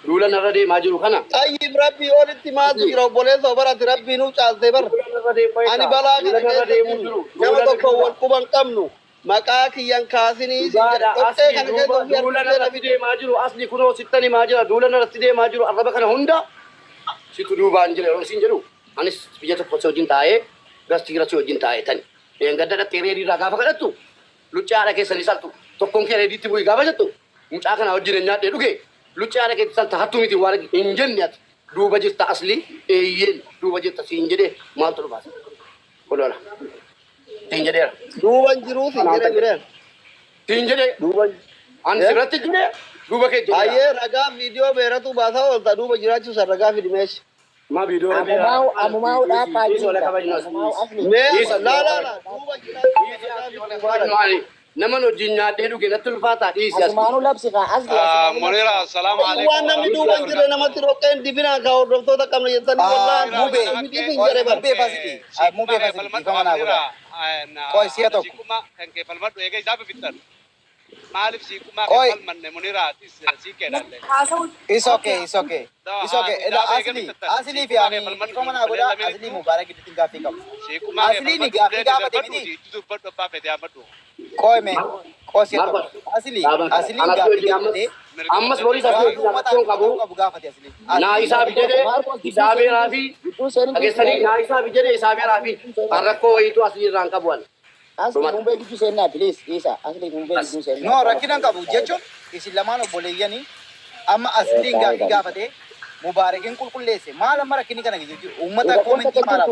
دولا نردي ماجرو خنا طيب ربي أولد ما تجرب بوليس وبرات ربي نوشال تبر أنا بلا كما تقول كمان كمنو مكاك ينكاسني دولا نردي ماجرو أصلي كنو ستني ماجرا دولا نردي ماجرو أربعة خنا هوندا سيكون بانجل رسين جلو أنيس بيجات فوسو جنتاي غاس تيجرا سو جنتاي تاني yang gada da tere di raga fa kadatu lucara ke sali saltu to kon kere di tibu gaba jatu muta kana wajire nyaade duge lucara ke salta hatu miti wala injen nyat du bajir ta asli e yen du bajir ta sinjede maltul bas kolola sinjede du banjiru sinjede gire sinjede du ban an sirati gire du bake aye raga video beratu basa olta du bajira chu raga filmesh ما بيدور أمو ماو دا باجي لا نمنو جنيا دهلو كنا تلفاتا إيسياس مانو لابسي كا أصلي منيرة السلام عليكم وانا مدو بانجر نما تروكين ديفنا كاو دكتور دا كامل يتاني والله موبي فاسدي موبي فاسدي كمان أقول كوي سياتو سيكوما كان كيف المرد يجي جاب بيتر مالف سيكوما كيف من منيرة سيكة دالله it's okay لا أصلي في يعني كمان أقول أصلي مبارك جدا كافي كم سيكوما أصلي نيجا في كافة تيجي تدو برد بابه ديا برد كوي مين كوي سياتو أصلي نيجا في كافة تي أمس بوري سافي كابو كافة تي أصلي na isa bijede isabe rafi agesani na isa bijede isabe rafi arako itu asli rangka buan asli mumbai gitu senna please isa asli mumbai gitu senna no rakinan kabu jecho isi lamano boleyani amma asli gafate mubarakin kulkullese mala marakini kana gitu ummata comment mala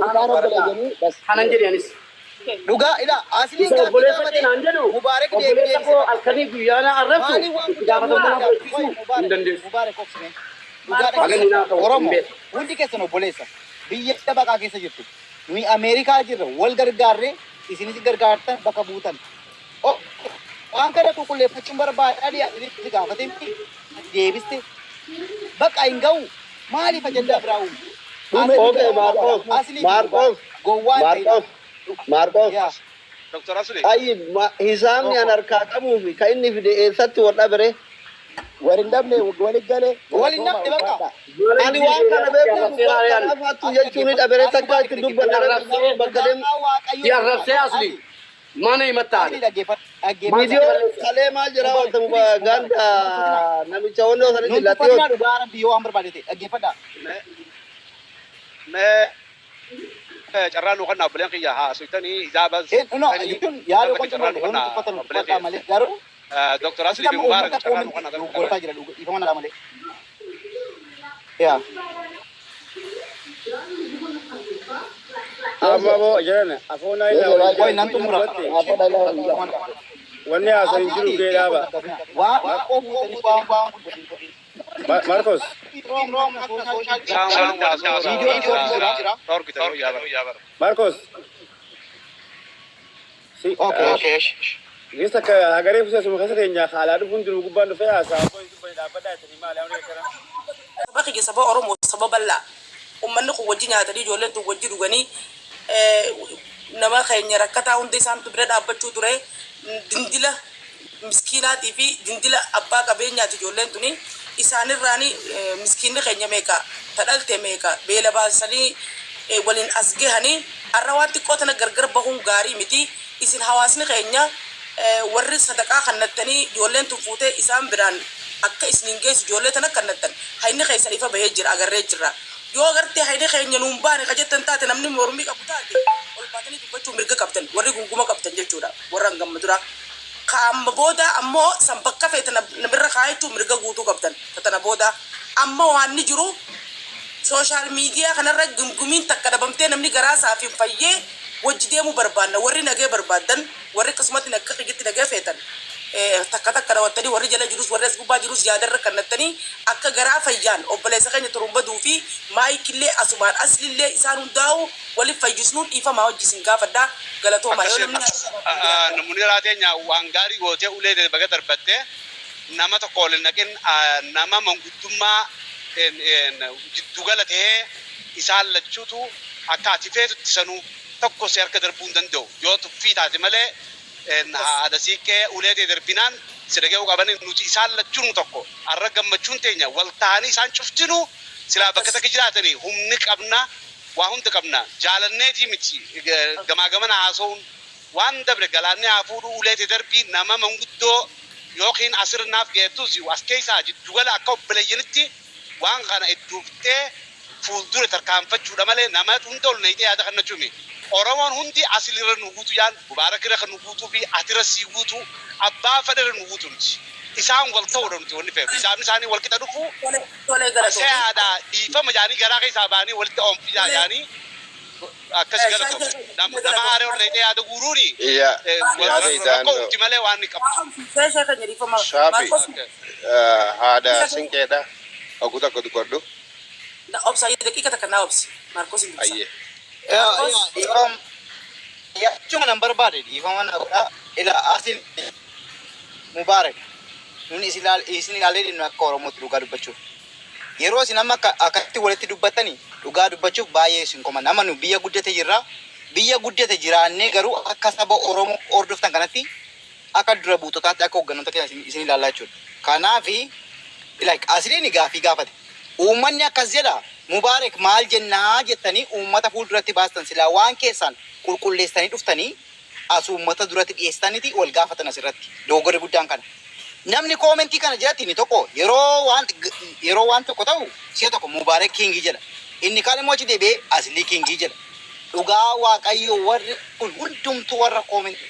hanan jadi anis duga ila asli gafate nanjelu mubarak de ko alkani guyana arraftu gafate mubarak oksine Oromo hundi keessano boleessa biyya bakka keessa jirtu nuyi Ameerikaa jirra wal gargaarre isinis gargaartan bakka buutan waan kana qulqulleeffachuun barbaadaadhi asitti gaafate deebiste bakka hin ga'u maaliif ajandaa biraa uumu okay Marcos دكتور أسلي أي حسامي أنا ركعتمو في كأني في سات ولا بره warindamne waligale walinamne baka ani waan kana beeku kana fatu jechuun dhabere takka itti dubbanna bakkalem ya rabse asli mana imataan video kale maal jira wanta ganda namicha wonno sanatti latiyo dubaran biyo ambar badete agefada me jarranu kana bulan qiya ha suitani ijabas no yitun yalo ko jarranu patan pata male garo دكتور أسلي بمبارك شكرا وأنا قلت أجل يفهمنا العمل يا amma bo jana afona ina koy nan tumura wanne asan jiru ke da ba Marcos Marcos sí okay Gesta ka agare fusa su kasa kenya khala du fundu gubban du fa sa ko su bai da bada ta ni mala amre kara baki ge sabo oromo sabo balla umman ko wajinya ta di jolen to wajiru gani nama khaynya rakata unde san tu breda abbachu ture dindila miskina tv dindila abba ka benya ti jolen tuni isanir rani miskin khaynya meka tadalte meka bela ba sali walin asge hani arrawati kotana gargar bahun gari miti isin hawasni khaynya warri sadaqa kannatani jolen tu fute isam biran akka isningees jolle tana kannatan hayni khaysan ifa bahe jira agarre jira yo agarte hayni khaynya numbani kajetan taate namni mormi kabutaate ol batani dubbachu mirga kaptan warri gunguma kaptan jechuudha warran gammadura kam boda ammo sambakka fetana nabirra khaytu mirga guutu kaptan tatana boda ammo wanni jiru social media kanarra gumgumin takka dabamte namni gara safi fayye wajidemu barbaanna warri nage barbaadan warri qismati nakka qigitti nage fetan takka rawatani warri jala jirus warri asbuba jirus yaadarra kannatani akka garaa fayyan obboleessa keenya turumba duufi maayikillee asumaan aslillee isaan hundaa'u wali fayyisnuun dhiifamaa wajjisin gaafadha galatooma yoo namni raateenya waan gaarii gootee ulee baga darbatte nama tokko ol naqin nama manguddummaa jiddu gala ta'ee isaan lachuutu akka ati feetutti sanuu tokko si harka darbuu hin danda'u yoo tuffii taate malee ada siqee ulee darbinaan sidagee qabanii nuti isaan lachuun tokko arra gammachuun teenya wal ta'anii isaan cuftinu silaa bakka takka jiraatanii humni qabna waa hunda qabna jaalanneetii miti gamaa gamana haasa'uun waan dabre galaanni hafuudhu uleete darbii nama manguddoo yookiin asirnaaf geettus as keessaa jiddugala akka obboleeyyanitti waan kana idduuftee fuuldura tarkaanfachuudha malee nama hunda ol neeyitee yaada kan nachuumi. Oromoon hundi asilirra nu guutu yaan mubaarakirra kan nu guutuu fi atira sii guutu abbaa fadhirra nu guutu nuti. Isaan wal ta'uudha nuti wanni fe'u. Isaanii wal qixa dhufu seeyaadha dhiifama jaanii garaa keessaa baanii walitti oomfiyaa jaanii akkas galatu. Nama haaree ol neeyitee yaada guuruuni. Rakkoo uti malee waan ni qabu. Shaafi haadha sinqeedha. Aku takut koddu. Na obsa ya dakika takana obsi. Marcos ini. Ayye. Ya cuma number bar di ifam mana ila asil Mubarak. Nuni isini galeri nu akka Oromoo dhugaa dubbachuuf. Yeroo isin amma akkatti walitti dubbatanii dhugaa dubbachuuf baay'ee isin koma nama nu biyya guddate jirra. Biyya guddate jiraannee garuu akka saba Oromoo hordoftan kanatti akka dura buutotaatti akka hogganoota keenya isin ilaalaa jechuudha. Kanaafi like asliin gaafii gaafate. Uummanni akkas jedha Mubarak maal jennaa jettanii uummata fuulduratti baastan silaa waan keessan qulqulleessanii dhuftanii as uummata duratti dhiyeessaniiti wal gaafatan asirratti dogoggora guddaan kana. Namni koomentii kana jedhatti inni tokko yeroo waan tokko ta'u si'a tokko Mubarak Kingii jedha. Inni kaan immoo achi deebi'ee Aslii Kingii jedha. Dhugaa Waaqayyoo warri kun hundumtuu warra koomentii.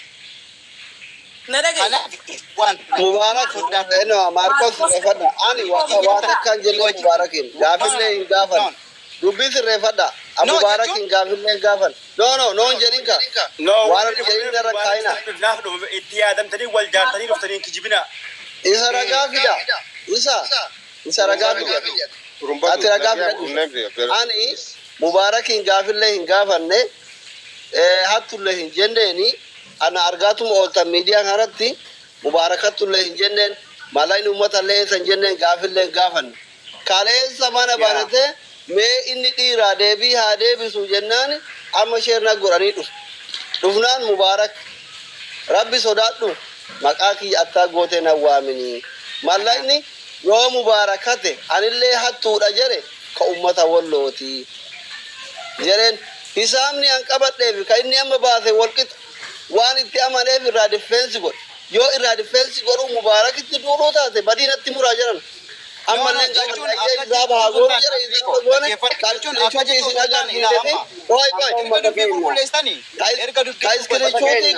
Mubarak eno Marcos refada ani wata kan jelle Mubarakin gafille gafan dubis refada Mubarakin gafille gafan no jerinka no wara jerinka rakaina nafdo ittiyadam tadi wal jartani doftani kijibina isa ragafida isa ragafida ati ragafida ani Mubarakin gafille gafanne hatulle jendeni ana argatum olta media haratti mubarakatullah jenneen malayn ummata lee san jenneen gaafillee gaafan kale zamana barate me inni dhiira deebii haa deebisu jennaan amma sheerna godhanii dhufnaan Mubarak rabbi sodaadhu maqaa kiyya attaa goote na waamini malayni yoo mubarakate anillee hattuudha jere ka ummata wallooti jereen hisaamni an qabadheefi ka inni amma baase walqixa waan itti amaneef irraa difeensi godhe yoo irraa difeensi godhu Mubarakitti duudhuu taate badiinatti muraa jiran ammallee isaa bahaa goonu jira isaa goone kalchuun akka jechuun agaan hiidhete kaiskirichuutii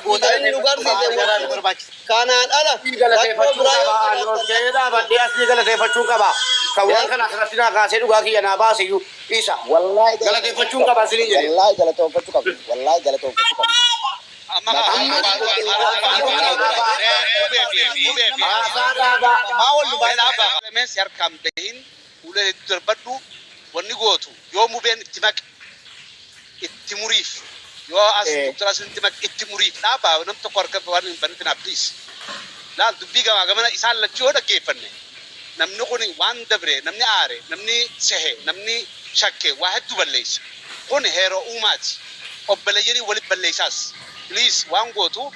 godhe inni nu garsiise kanaan ala rakkoo biraa badhee asii galateeffachuu qaba. Kan waan kana asirratti naa kaasee dhugaa kiyya naa baase iyyuu isa. Galateeffachuu qaba asii jedhe. Wallahi galateeffachuu qaba. Wallahi galateeffachuu qaba. wanni gootu yoo mubeen itti maq itti muriif yoo as turas itti maq itti muriif dhaabaa nam tokko harka waan hin banneef please laal dubbii gamaa gamana isaan lachuu yoo dhaggeeffanne namni kun waan dabre namni aare namni sehe namni shakke waa hedduu balleessa kun heeroo uumaati obboleeyyanii walitti balleessaas please waan gootu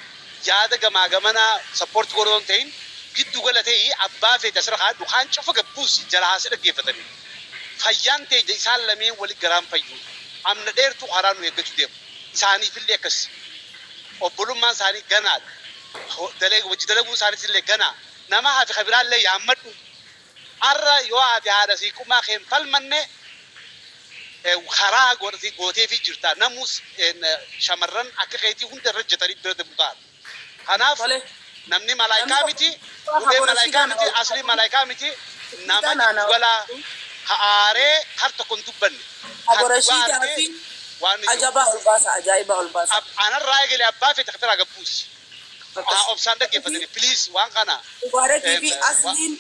yaada gamaa gamana support godhoon ta'in giddu galatee abbaa feete asirra dukaan cufa gabbuus jala haasee dhaggeeffatanii fayyaan ta'e isaan lameen wali garaan fayyu amna dheertu haraa nu eeggachuu deemu isaaniif illee akkas obbolummaan isaanii ganaadha wajji dalaguu isaaniis illee ganaa nama hafi kabiraallee yaammadhu har'a yoo ati haadha siiqumaa keen falmanne karaa gootee fi jirta namus shamarran akka keetii hunda irra jetanii bira deemuudhaan kanaaf namni malaayikaa miti dhufee malaayikaa miti asli malaayikaa miti nama walaa haaree har tokko hin dubbanne Aborashidaafi ajaba olbaasa ajaa'iba olbaasa. Anarraa eegalee abbaa feete katara gabbuusi. Obsaan dhaggeeffatanii please waan kana. Mubaarakii fi asliin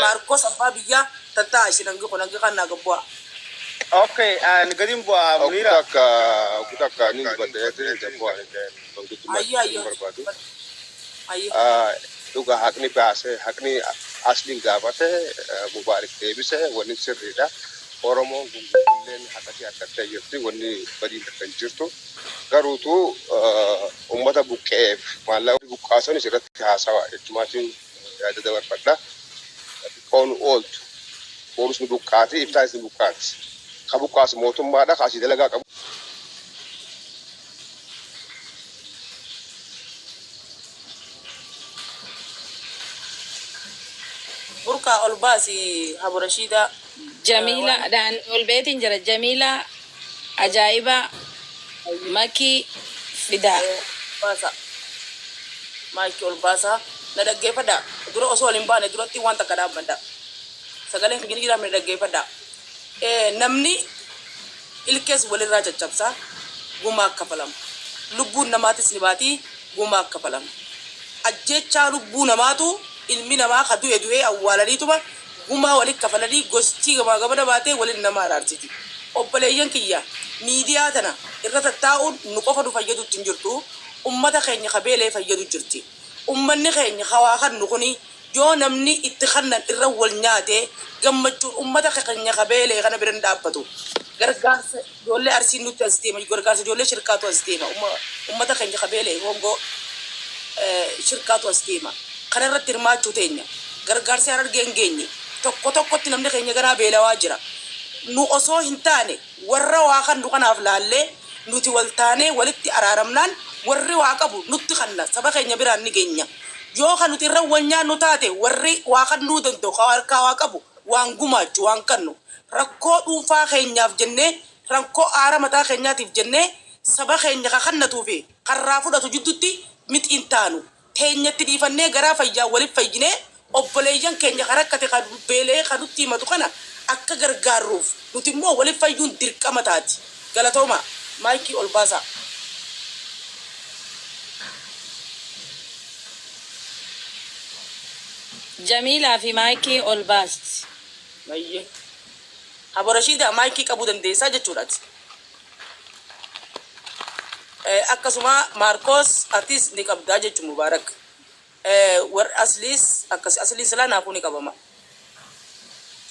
Marcos abbaa biyyaa tattaa ishinan giqo kan naa gabbu'a. Okay, gadin bu'aa Munira. Kutakka ni badee jabbu'a dhuga haqni baase haqni asliin gaafate Mubarak deebise wanni sirriidha. Oromoon kun illeen akkasii akkatti jirti wanni badii kan jirtu garuutu uummata buqqeef maallaqa buqqaasanis irratti haasawa jechumaatiin yaada dabarfadha. Qoon ooltu oolus ni buqqaati ibsaanis ni buqqaati. Ka buqqaasu mootummaadha kaasii dalagaa qabu. Burka olbaasi Habu Rashida. Jamila dan olbeetiin jira Jamila ajaa'iba makii fidaa. Basa. Maayikii ol baasaa na dhaggeeffadha. Dura osoo waliin baane duratti waan takka dhaabbadha. Sagaleen kan gini na dhaggeeffadha. Namni ilkees walirraa caccabsaa gumaa kafalama. Lubbuun namaatis ni baatii gumaa kafalama. Ajjechaa lubbuu namaatu ilmi namaa ka du'e awwaalaniituma gumaa walitti kafalanii gostii gamaa gamada baatee waliin nama araarsiti. Obboleeyyan kiyya miidiyaa tana irra tattaa'uun nu qofa nu fayyadu hin jirtu. Ummata keenya qabeelee fayyadu jirti. Ummanni keenya hawaa kan nu kuni yoo namni itti kannan irra wal nyaate gammachuun ummata keenya qabeelee kana biran dhaabbatu. Gargaarsa ijoollee arsiin nutti as deema. Gargaarsa ijoollee shirkaatu as deema. Ummata keenya qabeelee hongoo shirkaatu as deema. Kana irratti hirmaachuu teenya. Gargaarsa argeen geenye. Tokkotti namni keenya garaa beelawaa jira. Nu osoo hin taane warra waa kan nu kanaaf laallee nuti wal taane walitti araaramnaan warri waa qabu nutti kanna saba keenya biraan ni geenya. Yoo kan nuti irra wanyaan nu taate warri waa kan nu danda'u harkaa waa qabu waan gumaachu waan kannu rakkoo dhuunfaa keenyaaf jennee rakkoo aara mataa keenyaatiif jennee saba keenya ka kannatu fi karraa fudhatu jidduutti mixiin taanu teenyatti dhiifannee garaa fayyaa waliif fayyinee obboleeyyan keenya karakkate kan beelee kan nutti himatu kana akka gargaarruuf nuti immoo waliif fayyuun dirqama taati. Galatooma maayikii ol baasaa. Jamila fi maayikii ol baasti. Mayyee. Habu Rashida maayikii qabuu dandeessaa jechuudhaati. Akkasuma Maarkos atis ni qabdaa jechuun Mubaarak. Warri asliis akkas asliin silaa naafuu ni qabama.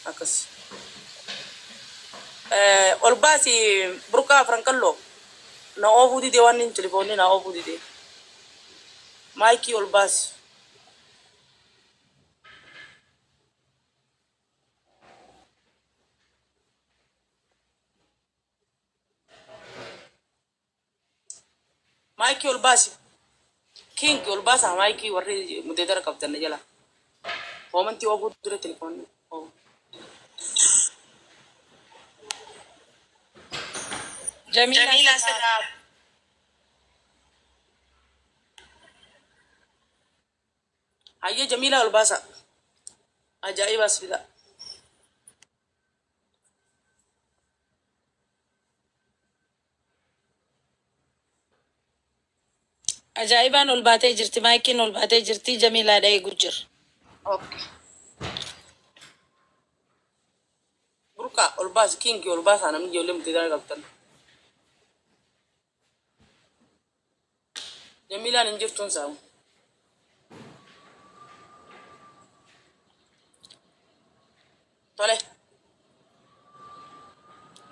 Akkas. Ol baasi burqaa Frankallo na oofuu didee waan hin telefoonni na oofuu didee. Maayikii ol baasi. Maayikii ol baasi. King ol baasa maayikii warri mudeedara qabdan jala. Hoomantii oofuu dure telefoonni. Jamila sirraa. Hayyee Jamila ol baasa. Ajaa'ibas fida. Ajaa'ibaan ol baatee jirti maayikiin ol baatee jirti Jamilaadha eeguu jira. Okay. Burqaa ol baasi King ol baasa namni ijoollee mudeedara qabdan. Jamilaan hin jirtuun saamu. Tole.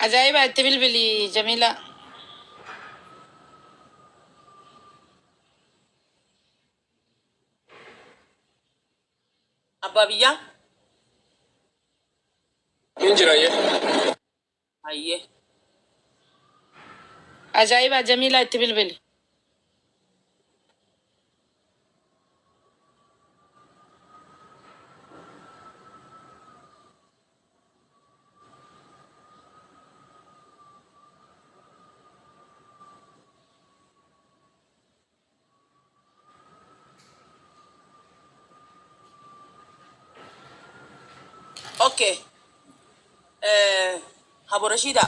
Ajaa'iba itti bilbili Jamila. Abbaa biyyaa? Injiraayee. Hayyee. Ajaa'iba Jamila itti bilbili. Okay. Habu Rashida.